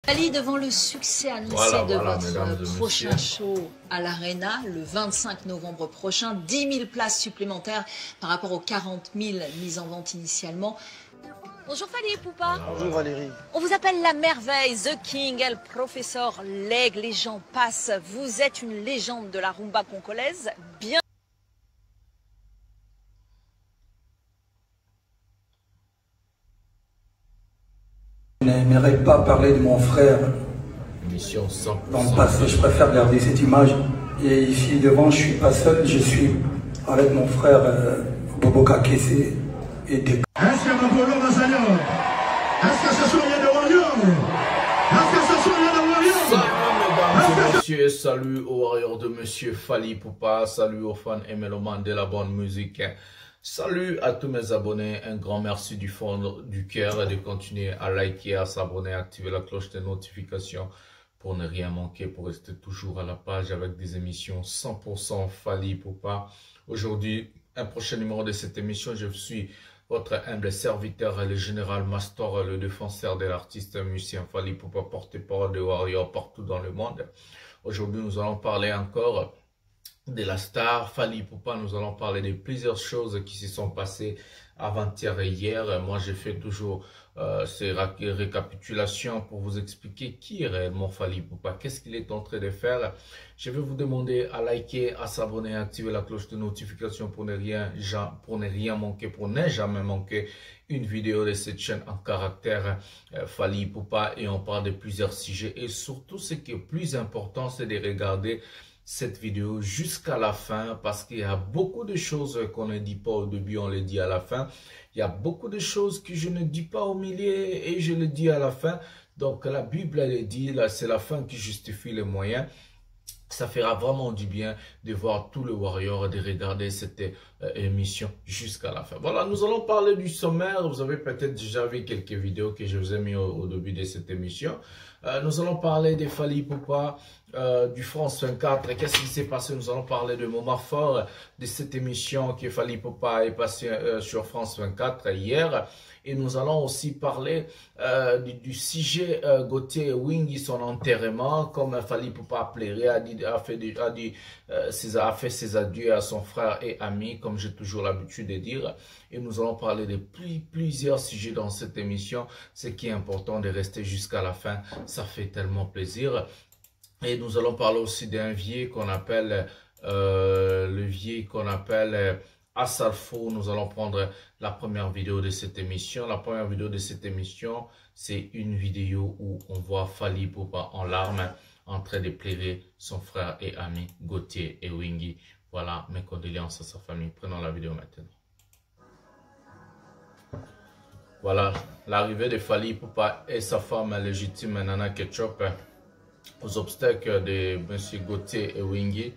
Ali, devant le succès annoncé de votre prochain show à l'Arena le 25 novembre prochain, 10 000 places supplémentaires par rapport aux 40 000 mises en vente initialement. Bonjour Fali Poupa. Bonjour Valérie. On vous appelle la merveille, The King, El Professeur, l'aigle, les gens passent. Vous êtes une légende de la rumba congolaise, bien. Je n'aimerais pas parler de mon frère Émission 100%. dans le passé, je préfère garder cette image. Et ici devant, je ne suis pas seul, je suis avec mon frère Bobo Kakese et des... Est-ce qu'il y a un voleur Mazania? Est-ce que ce soir il y a des warriors? Est-ce que ce soir il y a des warriors? Salut mesdames et messieurs, salut aux warriors de Monsieur Fali Poupa, salut aux fans et mélomanes de la bonne musique. Salut à tous mes abonnés, un grand merci du fond du cœur et de continuer à liker, à s'abonner, à activer la cloche de notification pour ne rien manquer, pour rester toujours à la page avec des émissions 100% Fali Poupa. Aujourd'hui, un prochain numéro de cette émission, je suis votre humble serviteur, le général Mastor, le défenseur de l'artiste musicien Fali Poupa, porte-parole de Warriors partout dans le monde. Aujourd'hui, nous allons parler encore de la star Fali Poupa. Nous allons parler de plusieurs choses qui se sont passées avant-hier et hier. Moi, j'ai fait toujours ces récapitulations pour vous expliquer qui est réellement Fali Poupa, qu'est-ce qu'il est en train de faire. Je vais vous demander à liker, à s'abonner, à activer la cloche de notification pour ne rien manquer, pour ne jamais manquer une vidéo de cette chaîne en caractère Fali Poupa. Et on parle de plusieurs sujets. Et surtout, ce qui est plus important, c'est de regarder cette vidéo jusqu'à la fin, parce qu'il y a beaucoup de choses qu'on ne dit pas au début, on les dit à la fin. Il y a beaucoup de choses que je ne dis pas au milieu et je le dis à la fin. Donc la Bible, elle dit, c'est la fin qui justifie les moyens. Ça fera vraiment du bien de voir tout le warrior et de regarder cette émission jusqu'à la fin. Voilà, nous allons parler du sommaire. Vous avez peut-être déjà vu quelques vidéos que je vous ai mis au début de cette émission. Nous allons parler des Fali Poupa, du France 24. Qu'est-ce qui s'est passé? Nous allons parler de moments forts de cette émission que Fali Poupa est passé sur France 24 hier. Et nous allons aussi parler du sujet Gauthier Wingi, son enterrement, comme Fali Poupa a fait ses adieux à son frère et ami, comme j'ai toujours l'habitude de dire. Et nous allons parler de plusieurs sujets dans cette émission. Ce qui est important de rester jusqu'à la fin, ça fait tellement plaisir. Et nous allons parler aussi d'un vieil qu'on appelle, Assalfo. Nous allons prendre la première vidéo de cette émission. La première vidéo de cette émission, c'est une vidéo où on voit Fali Poupa en larmes en train de pleurer son frère et ami Gauthier et Wingi. Voilà, mes condoléances à sa famille. Prenons la vidéo maintenant. Voilà, l'arrivée de Fali Poupa et sa femme légitime Nana Ketchup aux obstacles de M. Gauthier et Wingi.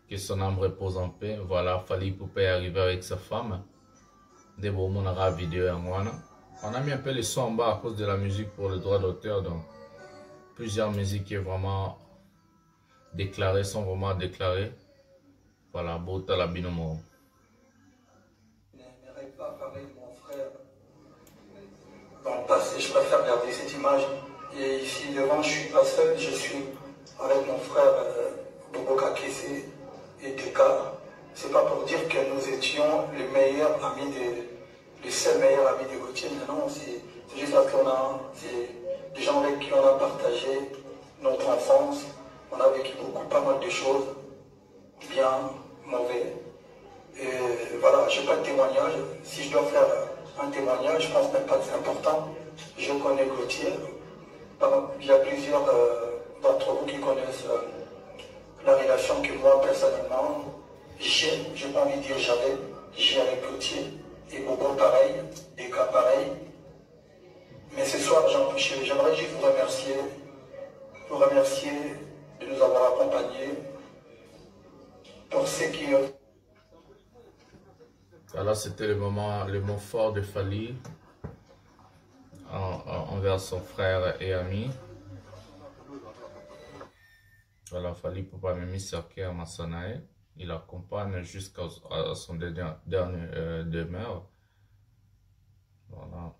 Que son âme repose en paix. Voilà, Fali Poupa est arrivé avec sa femme. Dès bon, on aura la vidéo en moi. On a mis un peu les sons en bas à cause de la musique pour le droit d'auteur. Donc, plusieurs musiques qui sont vraiment déclarées, sont vraiment déclarées. Voilà, Bota la binomo. Je n'aimerais pas parler de mon frère dans le passé, je préfère garder cette image. Et ici devant, je ne suis pas seul, je suis avec mon frère Bobo Kakese et Deka. C'est pas pour dire que nous étions les meilleurs amis les seuls meilleurs amis de Gauthier. Non, c'est juste parce qu'on a des gens avec qui on a partagé notre enfance. On a vécu pas mal de choses, bien, mauvais. Et voilà, je n'ai pas de témoignage. Si je dois faire un témoignage, je pense même pas que c'est important. Je connais Gauthier. Il y a plusieurs d'entre vous qui connaissent la relation que moi, personnellement, j'ai pas envie de dire j'ai avec Gauthier, et Bobo pareil, des cas pareils. Mais ce soir, j'aimerais juste vous remercier de nous avoir accompagnés pour ce qui... Voilà, c'était le moment fort de Fali envers son frère et ami. Voilà, Fali Poupa Mimi Serke à Masanae. Il accompagne jusqu'à son dernier demeure. Voilà.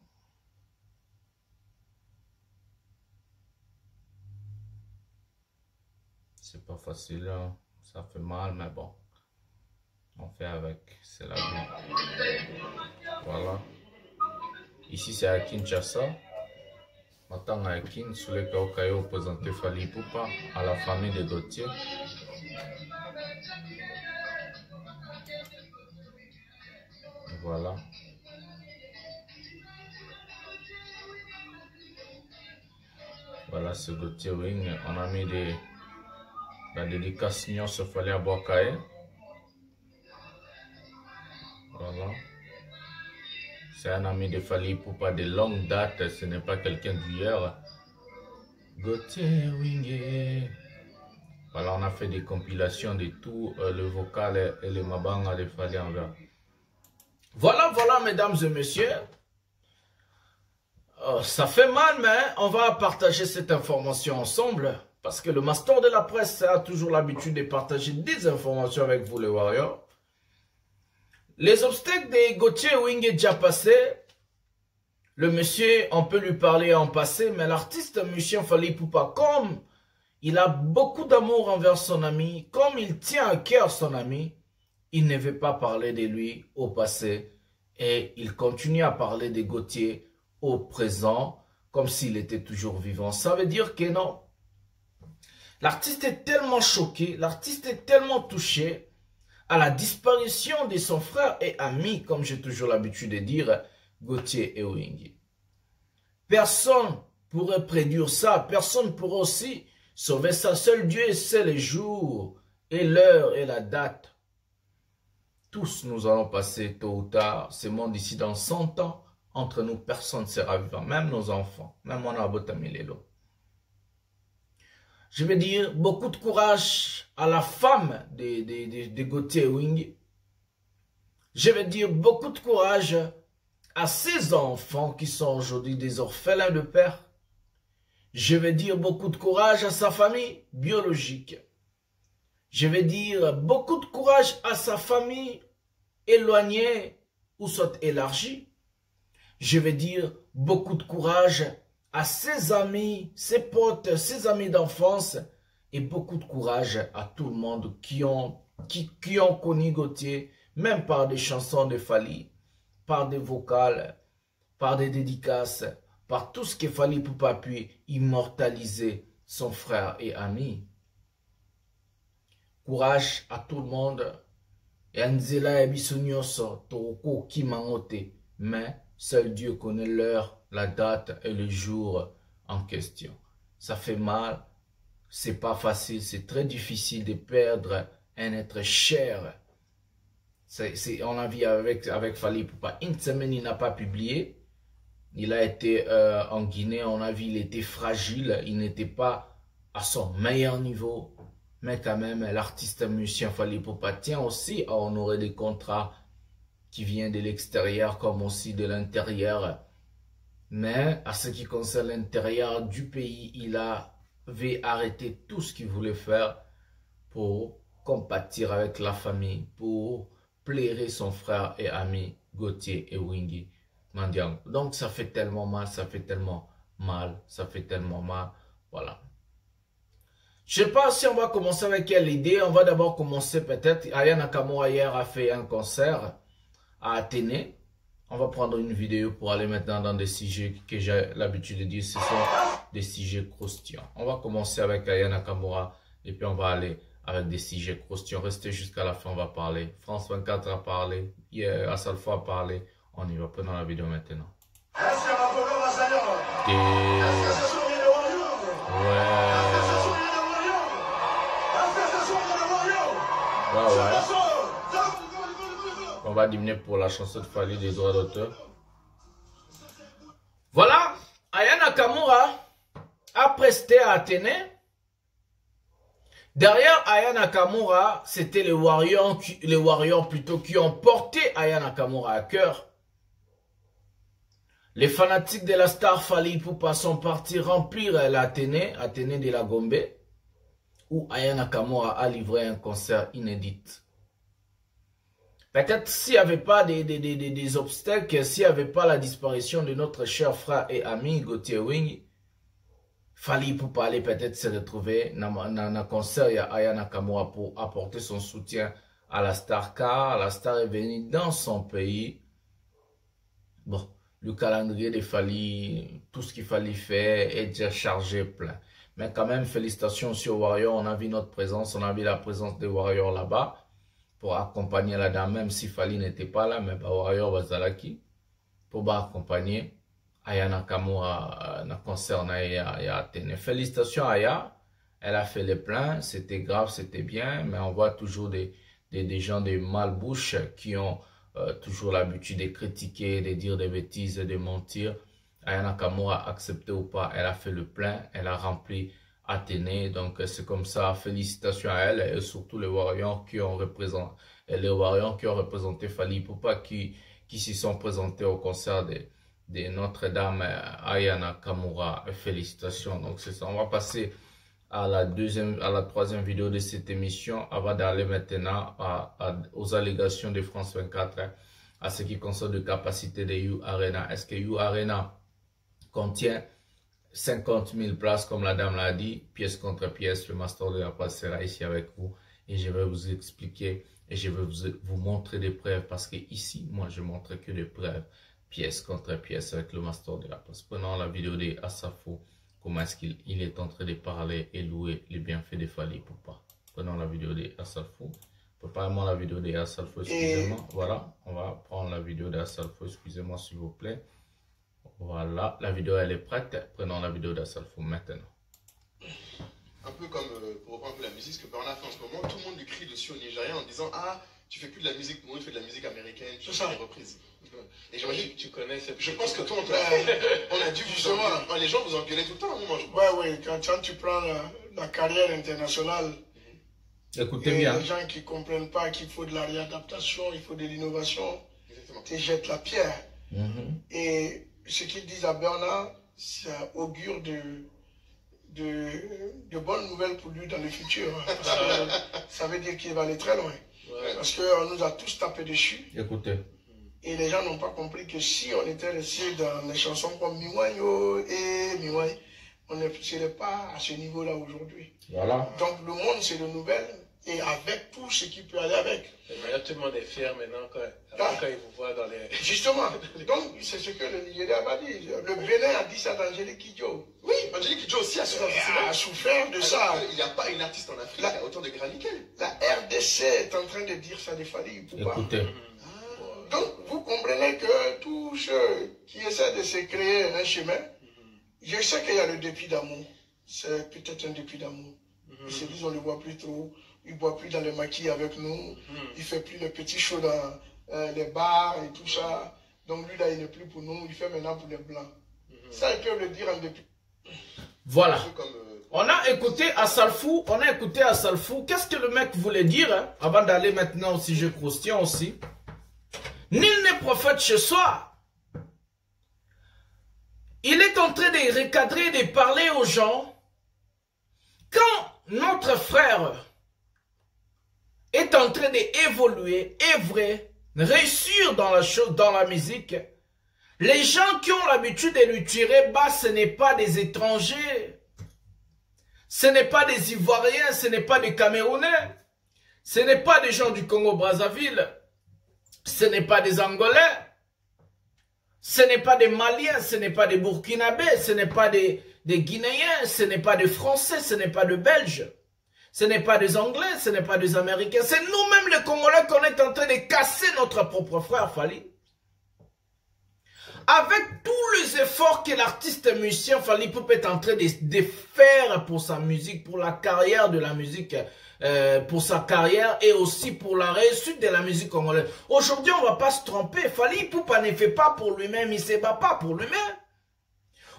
C'est pas facile, hein. Ça fait mal, mais bon. On fait avec, c'est la vie. Voilà. Ici, c'est à Kinshasa. Maintenant, à Kin, sous les Kaokayo, présenté Fally Ipupa à la famille de Gauthier. Voilà. Voilà, ce Gauthier Wing. On a mis la dédicace Nyon se fallait à Boakaye. Voilà. C'est un ami de Fally Ipupa de longue date. Ce n'est pas quelqu'un d'hier. Gauthier Wing. Voilà, on a fait des compilations de tout le vocal et le mabanga de Fally envers. Voilà, mesdames et messieurs. Ça fait mal, mais on va partager cette information ensemble. Parce que le master de la presse a toujours l'habitude de partager des informations avec vous, les Warriors. Les obstacles de Gauthier Wing est déjà passé. Le monsieur, on peut lui parler en passé, mais l'artiste musicien Fally Ipupa, comme il a beaucoup d'amour envers son ami, comme il tient à cœur son ami, il ne veut pas parler de lui au passé. Et il continue à parler de Gauthier au présent, comme s'il était toujours vivant. Ça veut dire que non. L'artiste est tellement choqué, l'artiste est tellement touché à la disparition de son frère et ami, comme j'ai toujours l'habitude de dire, Gauthier Wing. Personne pourrait prédire ça, personne pourrait aussi sauver ça. Seul Dieu sait les jours et l'heure et la date. Tous nous allons passer tôt ou tard ce monde ici dans 100 ans. Entre nous, personne ne sera vivant, même nos enfants, même mon abotamilelo. Je veux dire, beaucoup de courage à la femme de Gauthier Wing. Je veux dire, beaucoup de courage à ses enfants qui sont aujourd'hui des orphelins de père. Je veux dire, beaucoup de courage à sa famille biologique. Je veux dire, beaucoup de courage à sa famille éloignée ou soit élargie. Je veux dire, beaucoup de courage à ses amis, ses potes, ses amis d'enfance et beaucoup de courage à tout le monde qui ont connu Gauthier, même par des chansons de Fally, par des vocales, par des dédicaces, par tout ce que Fally Ipupa pu immortaliser son frère et ami. Courage à tout le monde. Et Anzela et Bisonyoso, Toroko Kimangote, mais seul Dieu connaît l'heure, la date et le jour en question. Ça fait mal, c'est pas facile, c'est très difficile de perdre un être cher. On a vu avec Fally Ipupa, une semaine il n'a pas publié. Il a été en Guinée, on a vu il était fragile, il n'était pas à son meilleur niveau. Mais quand même, l'artiste musicien Fally Ipupa tient aussi à honorer des contrats qui viennent de l'extérieur comme aussi de l'intérieur. Mais à ce qui concerne l'intérieur du pays, il avait arrêté tout ce qu'il voulait faire pour compatir avec la famille, pour plaire son frère et ami Gauthier Wing Mandiang. Donc ça fait tellement mal, ça fait tellement mal, ça fait tellement mal. Voilà. Je ne sais pas si on va commencer avec quelle idée. On va d'abord commencer peut-être. Aya Nakamura hier a fait un concert à Athénée. On va prendre une vidéo pour aller maintenant dans des sujets que j'ai l'habitude de dire. Ce sont des sujets croustillants. On va commencer avec Aya Nakamura et puis on va aller avec des sujets croustillants. Restez jusqu'à la fin, on va parler. France 24 a parlé. Hier, Asalfa a parlé. On y va. Prenons la vidéo maintenant. Ouais. On va diminuer pour la chanson de Fally des droits d'auteur. Voilà, Aya Nakamura a presté à Athénée. Derrière Aya Nakamura, c'était les Warriors plutôt qui ont porté Aya Nakamura à cœur. Les fanatiques de la star Fally Ipupa sont partis remplir l'Athénée, Athénée de la Gombe, où Aya Nakamura a livré un concert inédit. Peut-être s'il n'y avait pas des obstacles, s'il n'y avait pas la disparition de notre cher frère et ami Gauthier Wing, Fali pour parler peut-être se retrouver dans un concert il y a Aya Nakamura pour apporter son soutien à la star car la star est venue dans son pays. Bon, le calendrier de Fali, tout ce qu'il fallait faire est déjà chargé plein. Mais quand même, félicitations sur Warrior. On a vu notre présence, on a vu la présence des Warriors là-bas pour accompagner la dame, même si Fali n'était pas là, mais bah, Warrior Bazalaki pour accompagner Aya Nakamura dans le concert à Athénée. Félicitations à Aya, elle a fait les pleins, c'était grave, c'était bien, mais on voit toujours des gens de malbouches qui ont toujours l'habitude de critiquer, de dire des bêtises, de mentir. Aya Nakamura, accepté ou pas, elle a fait le plein, elle a rempli Athénée, donc c'est comme ça. Félicitations à elle et surtout les Warriors qui ont représenté, Fali Ipupa qui s'y sont présentés au concert de Notre-Dame Aya Nakamura. Félicitations. Donc c'est ça. On va passer à la troisième vidéo de cette émission avant d'aller maintenant aux allégations de France 24 à ce qui concerne la capacité de You Arena. Est-ce que You Arena contient 50 000 places, comme la dame l'a dit, pièce contre pièce? Le master de la passe sera ici avec vous et je vais vous expliquer et je vais vous montrer des preuves parce que ici, moi, je montre que des preuves, pièce contre pièce avec le master de la passe. Prenons la vidéo de Asafo, comment est-ce qu'il est en train de parler et louer les bienfaits de Fali Ipupa. Prenons la vidéo de Asafo. Préparez-moi la vidéo de Asafo, excusez-moi. Voilà, on va prendre la vidéo de Asafo, excusez-moi s'il vous plaît. Voilà, la vidéo elle est prête. Prenons la vidéo d'Assalfo maintenant. Un peu comme pour reprendre un peu la musique, ce que Bernard fait en ce moment, tout le monde lui crie dessus au Nigeria en disant ah, tu fais plus de la musique, moi je fais de la musique américaine, tu fais des reprises. Et j'imagine tu connais cette je pense que toi on a dû vous les gens vous engueuler tout le temps, moi je crois. Ouais, quand tu prends la carrière internationale, écoutez bien. Les gens qui ne comprennent pas qu'il faut de la réadaptation, il faut de l'innovation, tu jettes la pierre. Et ce qu'ils disent à Bernard, ça augure de bonnes nouvelles pour lui dans le futur. Parce que ça veut dire qu'il va aller très loin. Ouais. Parce qu'on nous a tous tapé dessus. Écoutez. Et les gens n'ont pas compris que si on était resté dans les chansons comme Miwayo et Miwai, on ne serait pas à ce niveau-là aujourd'hui. Voilà. Donc le monde, c'est de nouvelles. Et avec tout ce qui peut aller avec. D'ailleurs, tout le monde est fier maintenant quand il vous voit dans les... Justement. Donc, c'est ce que le Nigeria m'a dit. Le Bénin a dit ça d'Angélique Kidjo. Oui, Angélique Kidjo aussi a souffert de ça. Il n'y a pas une artiste en Afrique qui a autant de grains nickel. La RDC est en train de dire ça de Fali Ipupa. Écoutez. Donc, vous comprenez que tous ceux qui essaient de se créer un chemin, je sais qu'il y a le dépit d'amour. C'est peut-être un dépit d'amour. Ils se disent, on ne le voit plus trop. Il ne boit plus dans les maquis avec nous. Il ne fait plus les petits shows dans les bars et tout ça. Donc lui, là, il n'est plus pour nous. Il fait maintenant pour les Blancs. Ça, ils peuvent le dire en dépit. Voilà. On a écouté Assalfo. Qu'est-ce que le mec voulait dire hein, avant d'aller maintenant au sujet croustillant aussi. Nul n'est prophète chez soi. Il est en train de recadrer, de parler aux gens. Quand notre frère est en train d'évoluer, œuvrer, réussir dans la chose, dans la musique, les gens qui ont l'habitude de lui tirer bas, ce n'est pas des étrangers, ce n'est pas des Ivoiriens, ce n'est pas des Camerounais, ce n'est pas des gens du Congo-Brazzaville, ce n'est pas des Angolais, ce n'est pas des Maliens, ce n'est pas des Burkinabés, ce n'est pas des Guinéens, ce n'est pas des Français, ce n'est pas des Belges. Ce n'est pas des Anglais, ce n'est pas des Américains. C'est nous-mêmes les Congolais qu'on est en train de casser notre propre frère Fali. Avec tous les efforts que l'artiste musicien Fali Ipupa est en train de faire pour sa musique, pour la carrière de la musique, pour sa carrière et aussi pour la réussite de la musique congolaise. Aujourd'hui, on ne va pas se tromper. Fali Ipupa ne fait pas pour lui-même, il ne se bat pas pour lui-même.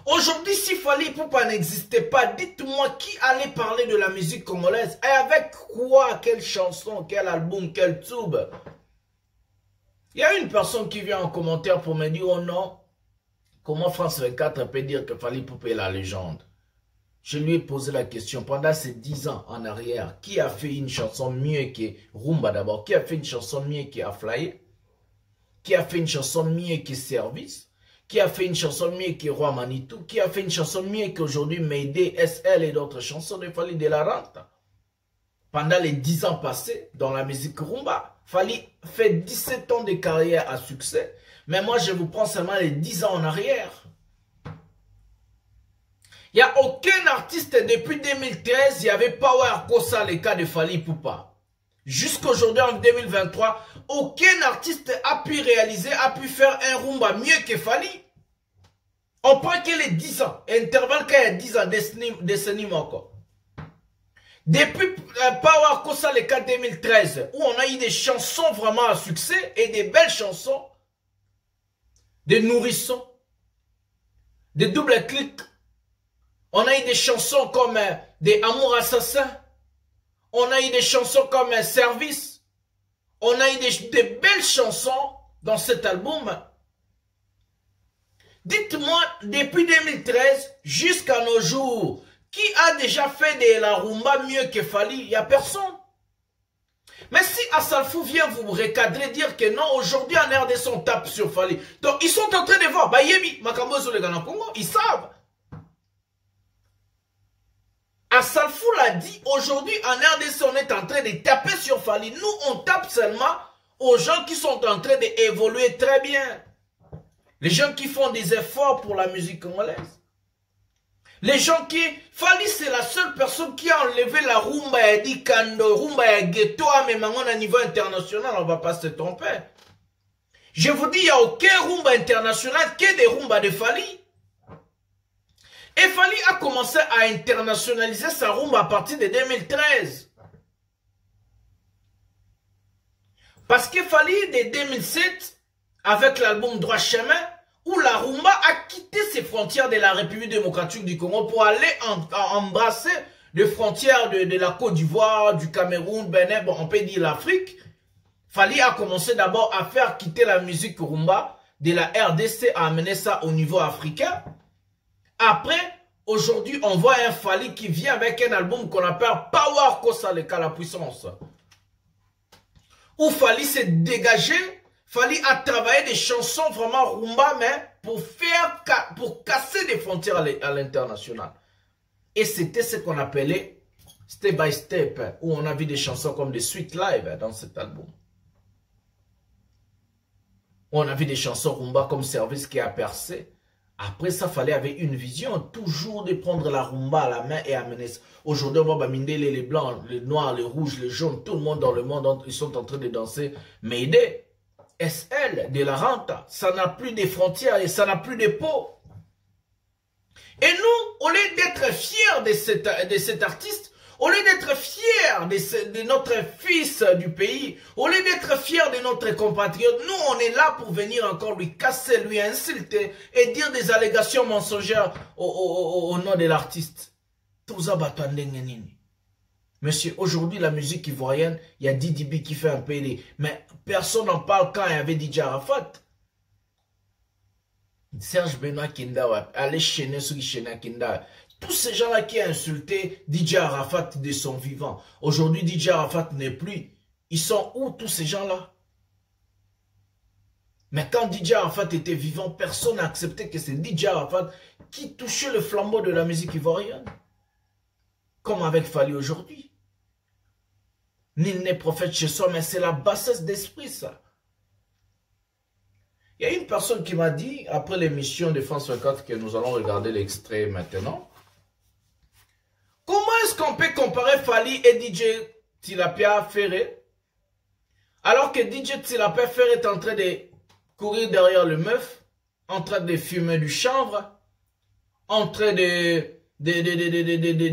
Aujourd'hui, si Fali Ipupa n'existait pas, dites-moi qui allait parler de la musique congolaise. Et avec quoi? Quelle chanson? Quel album? Quel tube? Il y a une personne qui vient en commentaire pour me dire, oh non, comment France 24 peut dire que Fali Ipupa est la légende? Je lui ai posé la question, pendant ces 10 ans en arrière, qui a fait une chanson mieux que Rumba d'abord? Qui a fait une chanson mieux que Aflaye? Qui a fait une chanson mieux que Service? qui a fait une chanson mieux que Roi Manitou, qui a fait une chanson mieux qu'aujourd'hui Mayday, SL et d'autres chansons de Fally de la Renta. Pendant les 10 ans passés dans la musique rumba, Fally fait 17 ans de carrière à succès. Mais moi, je vous prends seulement les 10 ans en arrière. Il n'y a aucun artiste depuis 2013, il y avait Power Kossa, le cas de Fally Ipupa. Jusqu'aujourd'hui, en 2023, aucun artiste a pu réaliser, a pu faire un rumba mieux que Fally. On prend que les 10 ans, intervalle qu'il y a 10 ans, décennie encore. Depuis Power Kossa, le cas 2013, où on a eu des chansons vraiment à succès et des belles chansons, des nourrissons, des doubles clics. On a eu des chansons comme des Amours Assassins. On a eu des chansons comme Service. On a eu des belles chansons dans cet album. Dites-moi, depuis 2013 jusqu'à nos jours, qui a déjà fait de la rumba mieux que Fally? Il n'y a personne. Mais si Assalfou vient vous recadrer, dire que non, aujourd'hui en RDC on tape sur Fally. Donc ils sont en train de voir, bah yebi, makambo sur le Ghana Congo, ils savent. Assalfou l'a dit, aujourd'hui en RDC on est en train de taper sur Fally. Nous on tape seulement aux gens qui sont en train d'évoluer très bien. Les gens qui font des efforts pour la musique congolaise. Les gens qui... Fally, c'est la seule personne qui a enlevé la rumba et dit Kando, rumba et ghetto, mais maintenant à niveau international, on ne va pas se tromper. Je vous dis, il n'y a aucun rumba international que des rumbas de Fally. Et Fally a commencé à internationaliser sa rumba à partir de 2013. Parce que Fally, de 2007, avec l'album Droit Chemin, où la rumba a quitté ses frontières de la République démocratique du Congo pour aller embrasser les frontières de la Côte d'Ivoire, du Cameroun, Bénin, bon, on peut dire l'Afrique. Fally a commencé d'abord à faire quitter la musique rumba de la RDC, à amener ça au niveau africain. Après, aujourd'hui, on voit un Fally qui vient avec un album qu'on appelle Power Kossa, le cas la puissance. Où Fally s'est dégagé. Fally a travaillé des chansons vraiment rumba, mais pour casser des frontières à l'international. Et c'était ce qu'on appelait Step by Step, où on a vu des chansons comme des Sweet Live dans cet album. On a vu des chansons rumba comme Service qui a percé. Après ça, Fally avait une vision, toujours de prendre la rumba à la main et amener ça. Aujourd'hui, on voit Mindele, les blancs, les noirs, les rouges, les jaunes, tout le monde dans le monde, ils sont en train de danser Mayday. SL de la Renta, ça n'a plus de frontières et ça n'a plus de peau. Et nous, au lieu d'être fiers de cet artiste, au lieu d'être fiers de notre fils du pays, au lieu d'être fiers de notre compatriote, nous on est là pour venir encore lui casser, lui insulter et dire des allégations mensongères au nom de l'artiste. Tout ça Monsieur, aujourd'hui, la musique ivoirienne, il y a Didi B qui fait un peu les... Mais personne n'en parle quand il y avait DJ Arafat. Serge Benoît Kinda, allez chaîner ceux qui chaînent Kinda. Tous ces gens-là qui ont insulté DJ Arafat de son vivant. Aujourd'hui, DJ Arafat n'est plus. Ils sont où tous ces gens-là? Mais quand DJ Arafat était vivant, personne n'a accepté que c'est DJ Arafat qui touchait le flambeau de la musique ivoirienne. Comme avec Fally aujourd'hui. Nul n'est prophète chez soi, mais c'est la bassesse d'esprit, ça. Il y a une personne qui m'a dit, après l'émission de France 24, que nous allons regarder l'extrait maintenant, comment est-ce qu'on peut comparer Fally et DJ Tilapia Ferré, alors que DJ Tilapia Ferré est en train de courir derrière le meuf, en train de fumer du chanvre, en train de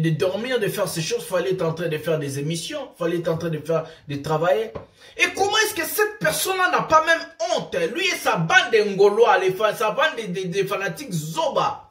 dormir, de faire ces choses. Fally est en train de faire des émissions, Fally est en train de travailler. Et comment est-ce que cette personne-là n'a pas même honte? Lui et sa bande de Ngolois, sa bande de fanatiques Zoba,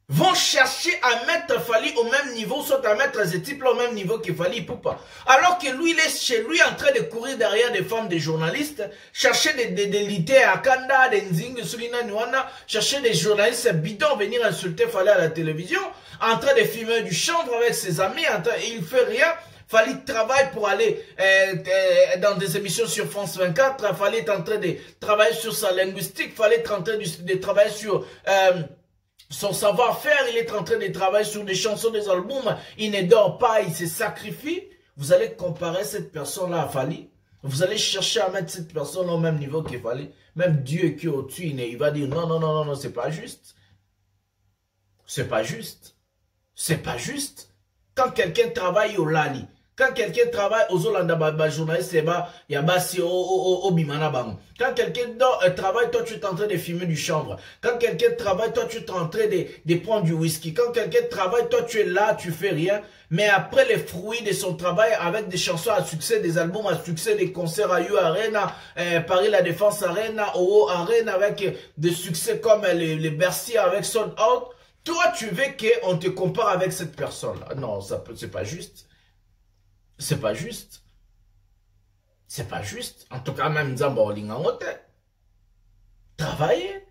vont chercher à mettre Fally au même niveau, soit à mettre ces types-là au même niveau que Fally Ipupa. Alors que lui, il est chez lui en train de courir derrière des femmes, des journalistes, chercher des lités à Kanda, des Nzing, Sulina, Nuana, chercher des journalistes bidons, venir insulter Fally à la télévision, en train de filmer du chanvre avec ses amis, et il fait rien. Fallait travailler pour aller dans des émissions sur France 24. Fallait être en train de travailler sur sa linguistique. Fallait être en train de travailler sur son savoir-faire. Il est en train de travailler sur des chansons, des albums. Il ne dort pas, il se sacrifie. Vous allez comparer cette personne-là à Fally. Vous allez chercher à mettre cette personne au même niveau qu'il fallait. Même Dieu qui est au-dessus, il va dire non, non, non, non, non, c'est pas juste. C'est pas juste. C'est pas juste. Quand quelqu'un travaille au Lali, quand quelqu'un travaille aux Hollandais, journaliste, il y a au Bimana Bang. Quand quelqu'un travaille, toi tu es en train de fumer du chanvre. Quand quelqu'un travaille, toi tu es en train de prendre du whisky. Quand quelqu'un travaille, toi tu es là, tu fais rien. Mais après les fruits de son travail, avec des chansons à succès, des albums à succès, des concerts à U Arena, Paris La Défense Arena, OO Arena, avec des succès comme les Bercy avec Sold Out, toi tu veux qu'on te compare avec cette personne-là. Non, c'est pas juste. C'est pas juste. C'est pas juste. En tout cas, même Zamborling en hôtel. Travaillez.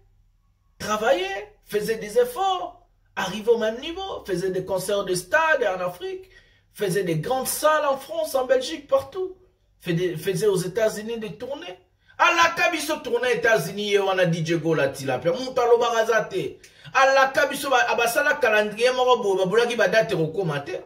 Travaillez. Faisez des efforts. Arrivez au même niveau. Faisait des concerts de stade en Afrique. Faisait des grandes salles en France, en Belgique, partout. Faisait aux États-Unis des tournées. À la Kabiso tournée aux États-Unis, on a DJ Gola Tilapia. Moutalo Barazate. À la Kabiso, Abasala calendrier, Morobo, Babulagi Badate Rokomate.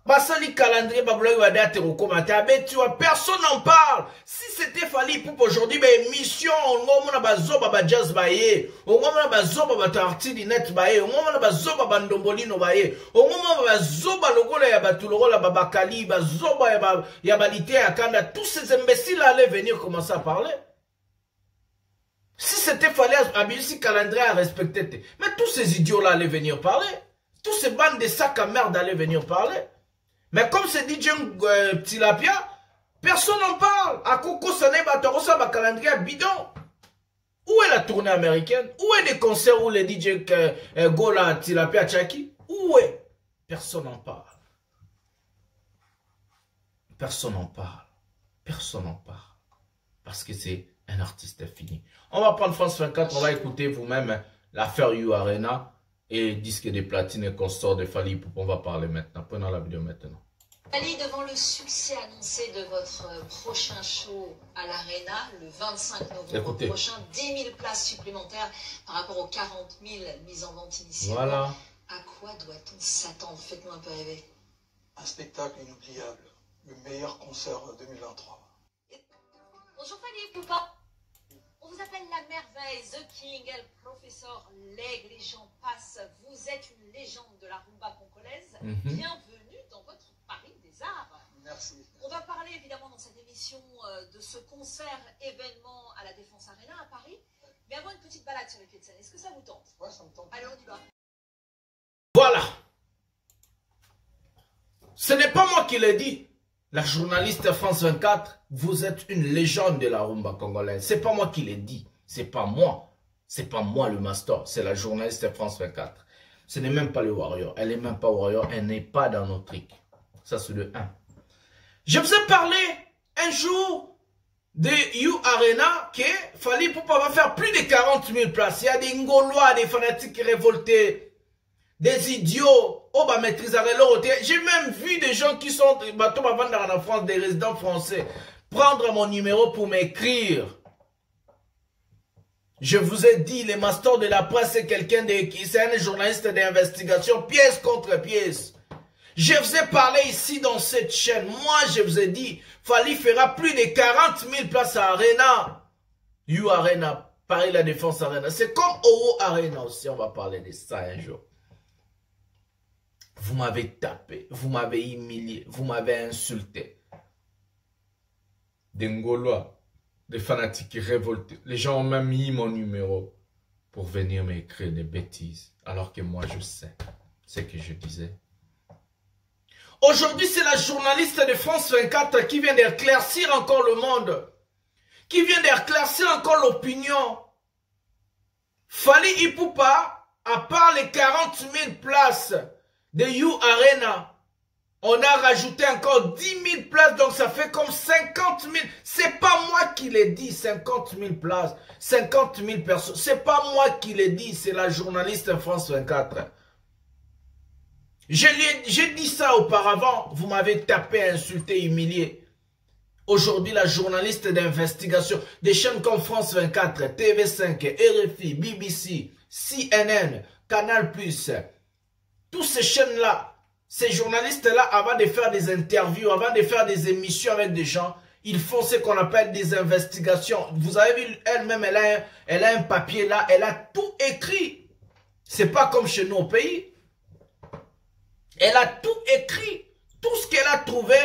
Basali calendrier, Babulagi Badate Rokomate. Tu vois, personne n'en parle. Si c'était Fally pour aujourd'hui, ben, émission, on a bazoba ba jazz baye, on a bazoba ba tartini net baye, on a bazoba ba ndombolino baye, on a bazoba logola ya batuloro la babakali, bazoba ya balite ya kanda, tous ces imbéciles allaient venir commencer à parler. Si c'était Fally, si calendrier à respecter, mais tous ces idiots-là allaient venir parler. Tous ces bandes de sacs à merde allaient venir parler. Mais comme c'est DJ Tilapia, personne n'en parle. À Coco Saneba, Torosa, calendrier bidon. Où est la tournée américaine? Où est les concerts où les DJ Gola, Tilapia, Chaki? Où est? Personne n'en parle. Personne n'en parle. Personne n'en parle. Parce que c'est un artiste fini. On va prendre France 24, on va écouter vous-même l'affaire U Arena et disque de platine et consort de Fally Ipupa. On va parler maintenant. Prenons la vidéo maintenant. Fally, devant le succès annoncé de votre prochain show à l'Arena, le 25 novembre prochain, 10 000 places supplémentaires par rapport aux 40 000 mises en vente initialement. Voilà. À quoi doit-on s'attendre? Faites-nous un peu rêver. Un spectacle inoubliable, le meilleur concert 2023. Bonjour Fally Ipupa. On vous appelle la merveille, The King, le professeur Leg, les gens passent. Vous êtes une légende de la rumba congolaise. Bienvenue dans votre Paris des Arts. Merci. On va parler évidemment dans cette émission de ce concert événement à la Défense Arena à Paris. Mais avant une petite balade sur les pieds de scène, est-ce que ça vous tente? Ouais, ça me tente. Allez, on y va. Voilà. Ce n'est pas moi qui l'ai dit. La journaliste France 24, vous êtes une légende de la rumba congolaise. C'est pas moi qui l'ai dit. C'est pas moi. C'est pas moi le master. C'est la journaliste France 24. Ce n'est même pas le Warrior. Elle n'est même pas Warrior. Elle n'est pas dans nos trucs. Ça, c'est le 1. Je vous ai parlé un jour de U Arena que Fally Ipupa va faire plus de 40 000 places. Il y a des Ngolois, des fanatiques révoltés, des idiots. Oh, bah, maîtriser leur hôtel. J'ai même vu des gens qui sont en France, des résidents français, prendre mon numéro pour m'écrire. Je vous ai dit, le master de la presse, c'est quelqu'un qui c'est un journaliste d'investigation, pièce contre pièce. Je vous ai parlé ici dans cette chaîne. Moi, je vous ai dit, Fally fera plus de 40 000 places à Arena. U Arena, Paris La Défense Arena. C'est comme OO Arena aussi, on va parler de ça un jour. Vous m'avez tapé, vous m'avez humilié, vous m'avez insulté. Des Ngolois, des fanatiques révoltés. Les gens ont même mis mon numéro pour venir m'écrire des bêtises. Alors que moi, je sais ce que je disais. Aujourd'hui, c'est la journaliste de France 24 qui vient d'éclaircir encore le monde. Qui vient d'éclaircir encore l'opinion. Fally Ipupa, à part les 40 000 places de U Arena, on a rajouté encore 10 000 places, donc ça fait comme 50 000. C'est pas moi qui l'ai dit, 50 000 places, 50 000 personnes. C'est pas moi qui l'ai dit, c'est la journaliste France 24. J'ai dit ça auparavant, vous m'avez tapé, insulté, humilié. Aujourd'hui, la journaliste d'investigation des chaînes comme France 24, TV5, RFI, BBC, CNN, Canal+, tous ces chaînes-là, ces journalistes-là, avant de faire des interviews, avant de faire des émissions avec des gens, ils font ce qu'on appelle des investigations. Vous avez vu, elle-même, elle a un papier là, elle a tout écrit. C'est pas comme chez nous au pays. Elle a tout écrit. Tout ce qu'elle a trouvé,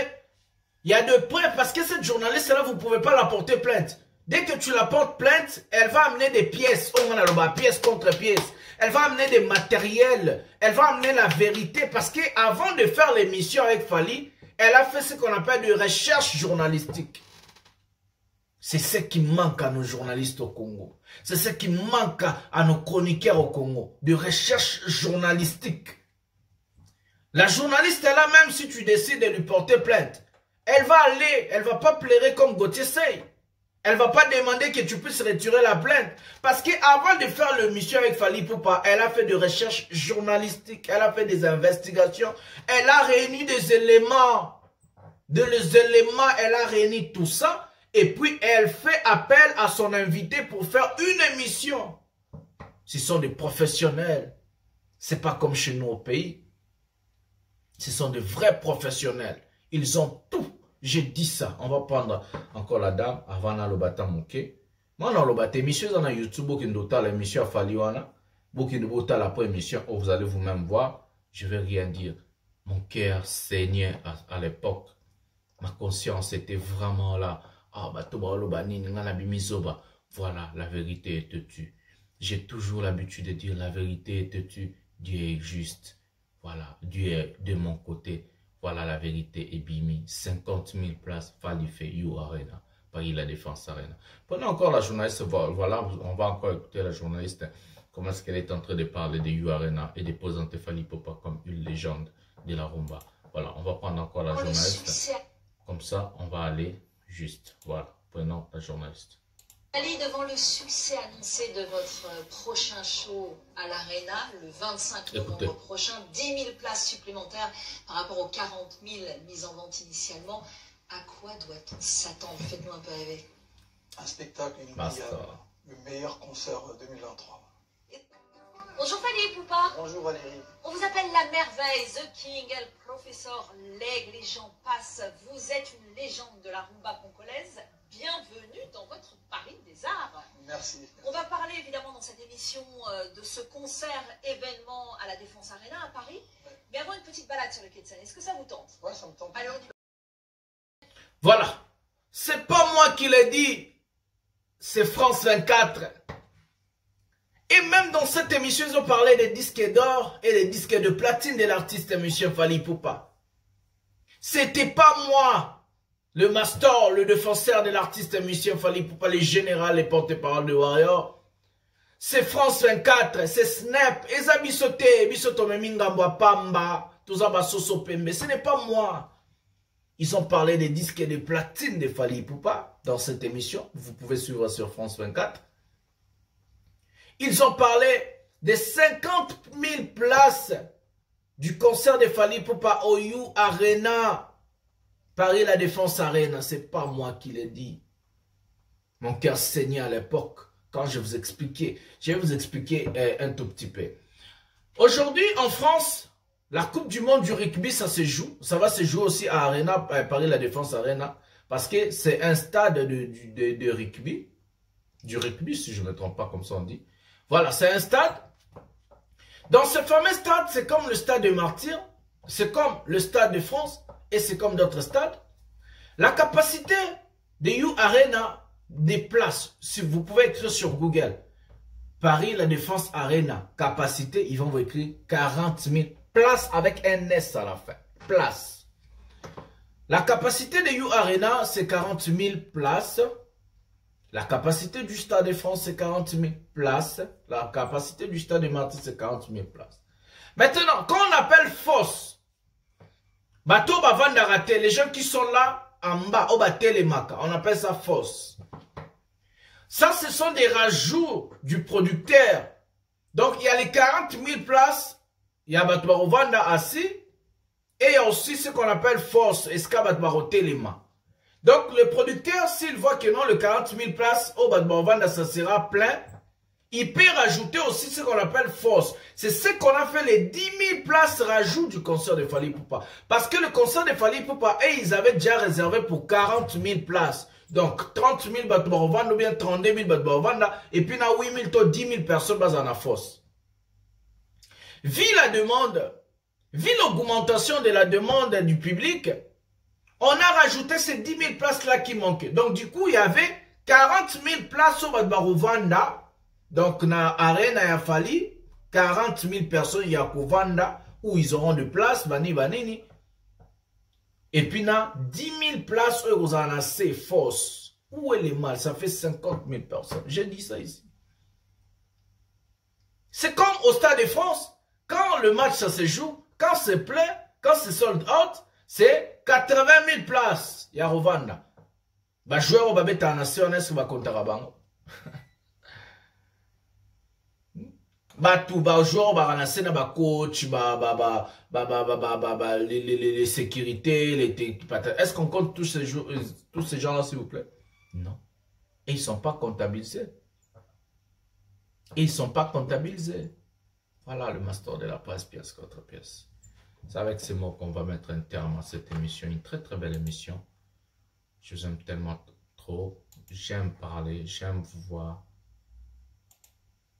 il y a de preuves. Parce que cette journaliste-là, vous ne pouvez pas la porter plainte. Dès que tu la portes plainte, elle va amener des pièces. On a pièce contre pièce. Elle va amener des matériels. Elle va amener la vérité. Parce qu'avant de faire l'émission avec Fally, elle a fait ce qu'on appelle de recherche journalistique. C'est ce qui manque à nos journalistes au Congo. C'est ce qui manque à nos chroniqueurs au Congo. De recherche journalistique. La journaliste est là, même si tu décides de lui porter plainte. Elle va aller, elle va pas pleurer comme Gauthier Sey. Elle va pas demander que tu puisses retirer la plainte. Parce qu'avant de faire l'émission avec Fally Ipupa, elle a fait des recherches journalistiques. Elle a fait des investigations. Elle a réuni des éléments. Elle a réuni tout ça. Et puis, elle fait appel à son invité pour faire une émission. Ce sont des professionnels. C'est pas comme chez nous au pays. Ce sont de vrais professionnels. Ils ont tout. J'ai dit ça. On va prendre encore la dame avant de le mouké. Moi, on a l'émission sur YouTube, l'émission à Faliwana. Après émission, vous allez vous-même voir. Je ne vais rien dire. Mon cœur saignait à l'époque. Ma conscience était vraiment là. Voilà, la vérité te tue. J'ai toujours l'habitude de dire la vérité te tue. Dieu est juste. Voilà, Dieu est de mon côté. Voilà la vérité. Et Bimi, 50 000 places, Fally fait You Arena, Paris La Défense Arena. Pendant encore la journaliste, voilà, on va encore écouter la journaliste, comment est-ce qu'elle est en train de parler de You Arena et de présenter Fally Ipupa comme une légende de la rumba. Voilà, on va prendre encore la journaliste. Comme ça, on va aller juste. Voilà, prenons la journaliste. Fally, devant le succès annoncé de votre prochain show à l'Arena, le 25 novembre prochain, 10 000 places supplémentaires par rapport aux 40 000 mises en vente initialement. À quoi doit-on s'attendre? Faites-nous un peu rêver. Un spectacle inoubliable, le meilleur concert 2023. Bonjour Fally Ipupa. Bonjour Valérie. On vous appelle la merveille, The King, El Professeur, l'aigle, les gens passent. Vous êtes une légende de la rumba congolaise. Bienvenue dans votre Paris des Arts. Merci. On va parler évidemment dans cette émission de ce concert événement à la Défense Arena à Paris. Ouais. Mais avant une petite balade sur le quai de Seine, est-ce que ça vous tente? Ouais, ça me tente. Alors, voilà. C'est pas moi qui l'ai dit. C'est France 24. Et même dans cette émission, ils ont parlé des disques d'or et des disques de platine de l'artiste M. Fally Ipupa. C'était pas moi. Le master, le défenseur de l'artiste M. Fally Ipupa, les générales, les porte-parole de Warrior. C'est France 24, c'est Snap, Eza Bisote, Bisoto Memingambwa Pamba, tout ça Basoso Pembe. Ce n'est pas moi. Ils ont parlé des disques de platine de Fally Ipupa dans cette émission. Vous pouvez suivre sur France 24. Ils ont parlé des 50 000 places du concert de Fally Ipupa au You Arena. Paris La Défense Arena, c'est pas moi qui l'ai dit. Mon cœur saignait à l'époque quand je vous expliquais. Je vais vous expliquer un tout petit peu. Aujourd'hui, en France, la Coupe du Monde du rugby, ça se joue. Ça va se jouer aussi à Arena, Paris La Défense Arena, parce que c'est un stade de rugby. Du rugby, si je ne me trompe pas, comme ça on dit. Voilà, c'est un stade. Dans ce fameux stade, c'est comme le stade de Martyrs, c'est comme le stade de France, et c'est comme d'autres stades. La capacité de You Arena des places, si vous pouvez écrire sur Google, Paris La Défense Arena, capacité, ils vont vous écrire 40 000 places avec un S à la fin. Places. La capacité de You Arena, c'est 40 000 places. La capacité du Stade de France, c'est 40 000 places. La capacité du Stade de Martyrs, c'est 40 000 places. Maintenant, quand on appelle fausse, bateau bavanda raté, les gens qui sont là en bas, au baté les maca, on appelle ça fausse. Ça, ce sont des rajouts du producteur. Donc, il y a les 40 000 places, il y a Batbarovanda assis, et il y a aussi ce qu'on appelle force, Escabatbaro Telema. Donc, le producteur, s'il voit que non, le 40 000 places au Batbarovanda, ça sera plein, il peut rajouter aussi ce qu'on appelle force. C'est ce qu'on a fait, les 10 000 places rajout du concert de Fally Ipupa. Parce que le concert de Fally Ipupa, ils avaient déjà réservé pour 40 000 places. Donc, 30 000 Batbarovanda ou bien 32 000 Batbarovanda, et puis, il y a 8 000 to 10 000 personnes dans la force. Vu la demande, vu l'augmentation de la demande du public, on a rajouté ces 10 000 places-là qui manquaient. Donc, du coup, il y avait 40 000 places au Batbarovanda. Donc, dans l'arène, il a fallu 40 000 personnes, il y a Kovanda, où ils auront de place, Bani Banini. Et puis, dans 10 000 places, eux, vous en avez assez force. Où est le mal? Ça fait 50 000 personnes. J'ai dit ça ici. C'est comme au Stade de France. Quand le match, ça se joue, quand c'est plein, quand c'est sold out, c'est 80 000 places. Il y a Rovanda. Bah, joueur au Babeta Nation, est-ce que va compter à Bango? Bah, tout, bah, joueur, bah, ramasser, bah, coach, les sécurités, est-ce qu'on compte tous ces gens-là, s'il vous plaît? Non. Et ils ne sont pas comptabilisés. Voilà le master de la presse, pièce contre pièce. C'est avec ces mots qu'on va mettre un terme à cette émission. Une très très belle émission. Je vous aime tellement trop. J'aime parler, j'aime vous voir.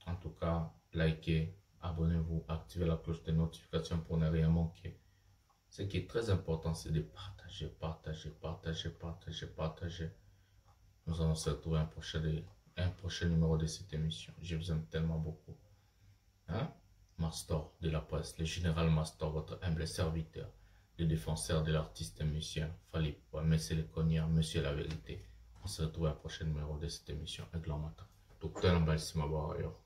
En tout cas, likez, abonnez-vous, activez la cloche de notification pour ne rien manquer. Ce qui est très important, c'est de partager. Nous allons se retrouver un prochain numéro de cette émission. Je vous aime tellement beaucoup. Hein? Master de la presse, le général Master, votre humble serviteur, le défenseur de l'artiste, monsieur Fally Ipupa, monsieur le cognard, monsieur la vérité. On se retrouve à un prochain numéro de cette émission. Un grand matin. Docteur Mbalsima Warrior.